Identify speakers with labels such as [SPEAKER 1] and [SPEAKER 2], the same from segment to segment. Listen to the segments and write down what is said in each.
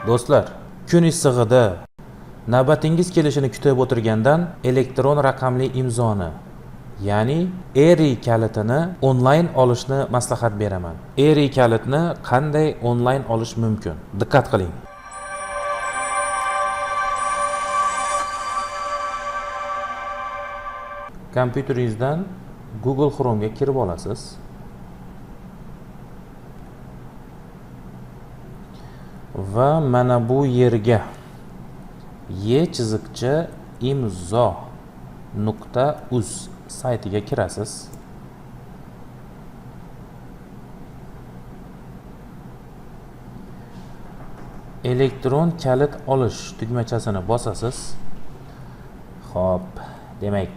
[SPEAKER 1] Do'stlar, kun issig'ida navbatingiz kelishini kutib o'tirgandan elektron raqamli imzoni, ya'ni ERI kalitini onlayn olishni maslahat beraman. ERI kalitni qanday onlayn olish mumkin? Diqqat qiling. Kompyuteringizdan Google Chrome ga kirib olasiz. Va mana bu yerga e-imzo.uz saytiga kirasiz. Elektron kalit olish tugmachasini bosasiz. Xo'p, demak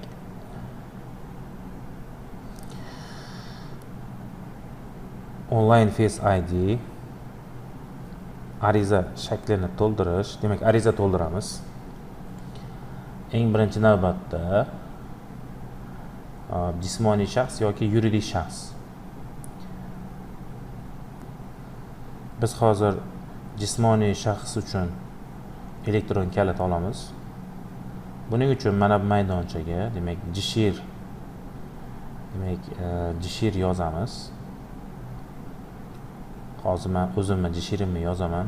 [SPEAKER 1] Online Face ID ariza shaklini to'ldirish, demak ariza to'ldiramiz. Eng birinchi navbatda jismoniy shaxs yoki yuridik shaxs. Biz hozir jismoniy shaxs uchun elektron kalit olamiz. Buning uchun mana bu maydonchaga, demak jishir yozamiz. Hozir men o'zimni jishirimni yozaman.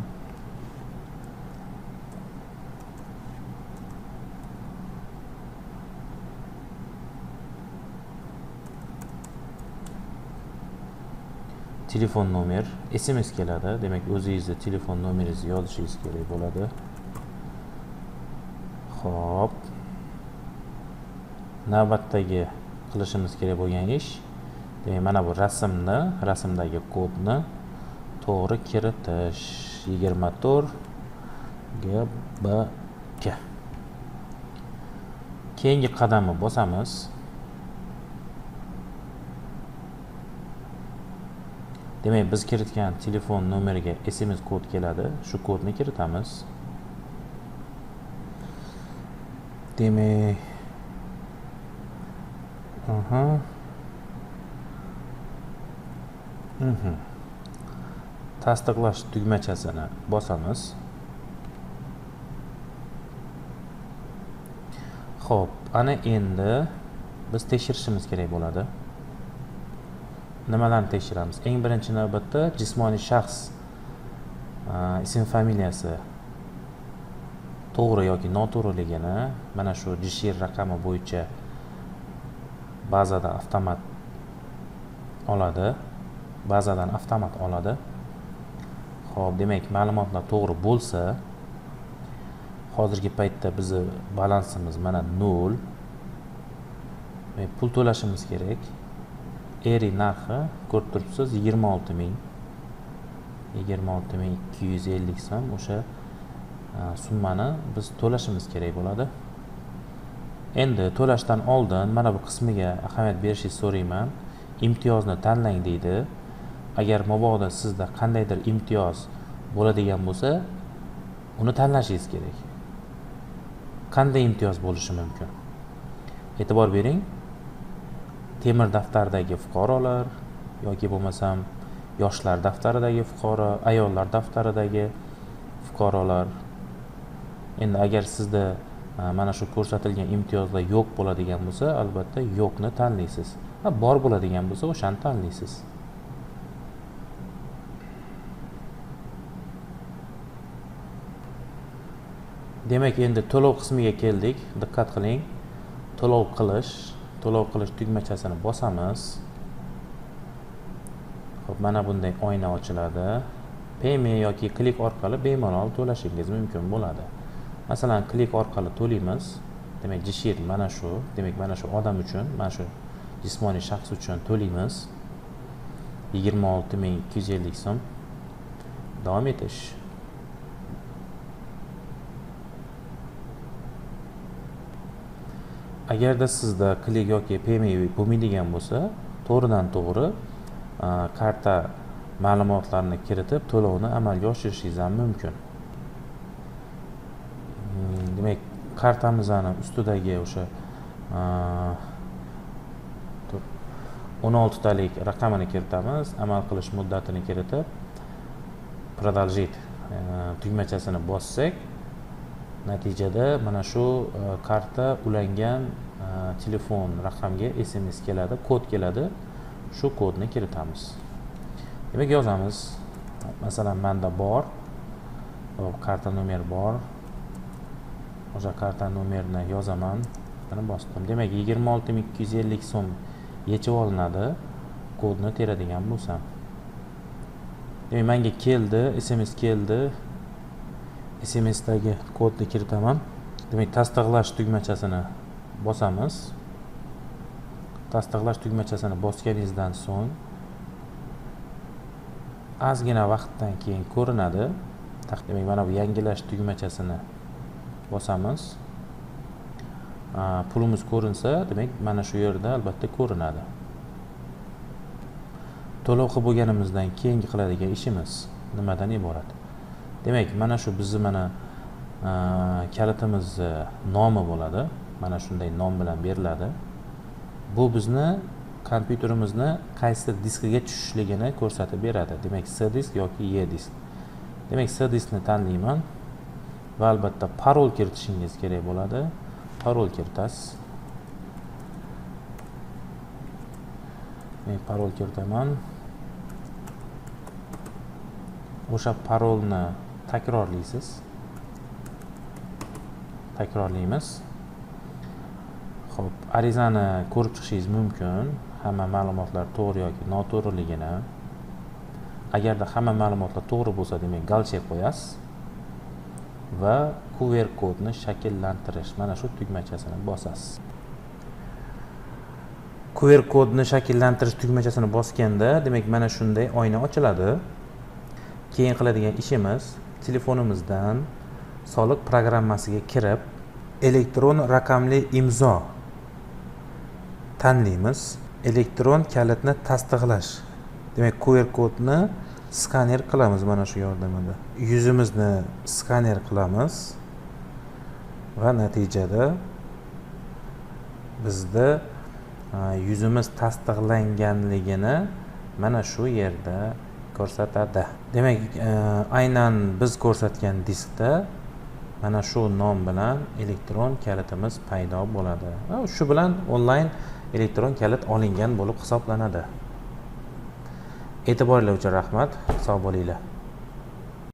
[SPEAKER 1] Telefon nomer, SMS keladi. Demak, o'zingizni telefon nomeringizni yozishingiz kerak bo'ladi. Xo'p. Navbatdagi qilishimiz kerak bo'lgan ish, demak mana bu rasmdagi kodni to'g'ri kiritish. 24 GBK. Keyingi qadamni bosamiz. Demak, biz kiritgan telefon nomeriga SMS kod keladi. Shu kodni kiritamiz. Demak, tasdiqlash tugmachasini bosamiz. Xo'p, ana endi biz tekshirishimiz kerak bo'ladi. Nimalarni tekshiramiz? Eng birinchi navbatda jismoniy shaxs ism familiyasi to'g'ri yoki noto'g'riligini mana shu jishir raqami bo'yicha bazadan avtomat oladi. Xo'p, demak, ma'lumotlar to'g'ri bo'lsa, hozirgi paytda bizni balansimiz mana 0. Pul to'lashimiz kerak. ERI narxi ko'rib turibsiz 26.250 so'm. O'sha summani biz to'lashimiz kerak bo'ladi. Endi to'lashdan oldin mana bu qismiga ahamiyat berishingizni so'rayman. Imtiyozni tanlang deydi. Agar mabodo sizda qandaydir imtiyoz bo'ladigan bo'lsa, uni tanlashingiz kerak. Qanday imtiyoz bo'lishi mumkin? E'tibor bering. Temir daftardagi fuqarolar yoki bo'lmasam yoshlar daftaridagi fuqaro, ayollar daftaridagi fuqarolar. Endi agar sizda mana shu ko'rsatilgan imtiyozlar yo'q bo'ladigan bo'lsa, albatta yo'qni tanlaysiz. Bor bo'ladigan bo'lsa, o'shani tanlaysiz. Demak, endi to'lov qismiga keldik. Diqqat qiling. To'lov qilish tugmachasini bosamiz. Xo'p, mana bunday oyna ochiladi. Payme yoki klik orqali bemalol to'lashingiz mumkin bo'ladi. Masalan, klik orqali to'laymiz. Demak, jishir mana shu. Demak, mana shu odam uchun, mana shu jismoniy shaxs uchun to'laymiz. 26.250 so'm. Davom etish. Agarda sizda klik yoki payme bo'lmaydigan bo'lsa, to'g'ridan to'g'ri karta ma'lumotlarini kiritib to'lovni amalga oshirishingiz ham mumkin. Demak, kartamizning ustidagi o'sha 16 talik raqamini kiritamiz, amal qilish muddatini kiritib, продолжить tugmachasini bossak, natijada mana shu karta ulangan telefon raqamga SMS keladi, kod keladi. Shu kodni kiritamiz. Demak, yozamiz. Masalan, menda bor. Karta nomer bor. O'sha karta nomerini yozaman. Buni bosdim. Demak, 26250 so'm yechib olinadi. Kodni teradigan bo'lsam. Demak, menga keldi, SMS keldi. SMSdagi kodni kiritaman. Demak, tasdiqlash tugmachasini bosamiz. Tasdiqlash tugmachasini bosganingizdan so'ng ozgina vaqtdan keyin ko'rinadi. Demak, mana bu yangilash tugmachasini bosamiz. Pulimiz ko'rinsa, demak, mana shu yerda albatta ko'rinadi. To'lov qilib bo'lganimizdan keyingi qiladigan ishimiz nimadan iborat? Demak, mana shu bizni mana kalitimiz nomi bo'ladi. Mana shunday nom bilan beriladi. Bu bizni kompyuterimizni qaysi diskiga tushishligini ko'rsatib beradi. Demak, C disk yoki E disk. Demak, C diskni tanlayman va albatta parol kiritishingiz kerak bo'ladi. Parol kiritasiz. Men parol kiritaman. O'sha parolni takrorlaysiz. Takrorlaymiz. Xo'p, arizani ko'rib chiqishingiz mumkin. Hamma ma'lumotlar to'g'ri yoki noto'g'riligini. Agarda hamma ma'lumotlar to'g'ri bo'lsa, demak, galchek qo'yasiz va QR kodni shakllantirish mana shu tugmachasini bosasiz. QR kodni shakllantirish tugmachasini bosganda, demak, mana shunday oyna ochiladi. Keyin qiladigan ishimiz telefonimizdan soliq programmasiga kirib, elektron raqamli imzo tanlaymiz. Elektron kalitni tasdiqlash. Demak, QR kodni skaner qilamiz mana shu yordamida. Yuzimizni skaner qilamiz va natijada bizda yuzimiz tasdiqlanganligini mana shu yerda ko'rsatadi. Demak, aynan biz ko'rsatgan diskda mana shu nom bilan elektron kalitimiz paydo bo'ladi. Va shu bilan onlayn elektron kalit olingan bo'lib hisoblanadi. E'tiboringlar uchun rahmat. Sog' bo'linglar.